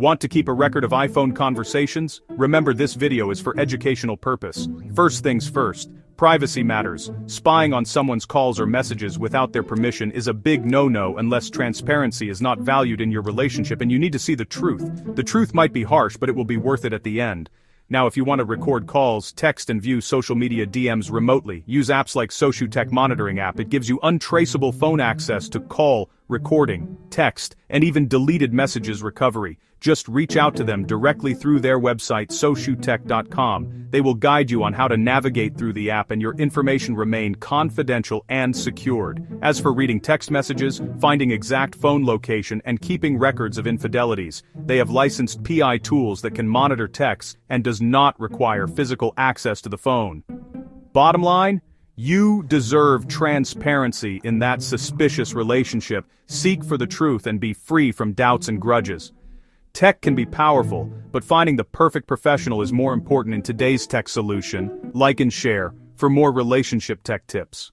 Want to keep a record of iPhone conversations? Remember, this video is for educational purpose. First things first, privacy matters. Spying on someone's calls or messages without their permission is a big no-no unless transparency is not valued in your relationship and you need to see the truth. The truth might be harsh, but it will be worth it at the end. Now, if you want to record calls, text and view social media DMs remotely, use apps like Soshu Tech monitoring app. It gives you untraceable phone access to call, recording, text, and even deleted messages recovery. Just reach out to them directly through their website soshutech.com. They will guide you on how to navigate through the app and your information remain confidential and secured. As for reading text messages, finding exact phone location and keeping records of infidelities, they have licensed PI tools that can monitor texts and does not require physical access to the phone. Bottom line, you deserve transparency in that suspicious relationship. Seek for the truth and be free from doubts and grudges. Tech can be powerful, but finding the perfect professional is more important in today's tech solution. Like and share for more relationship tech tips.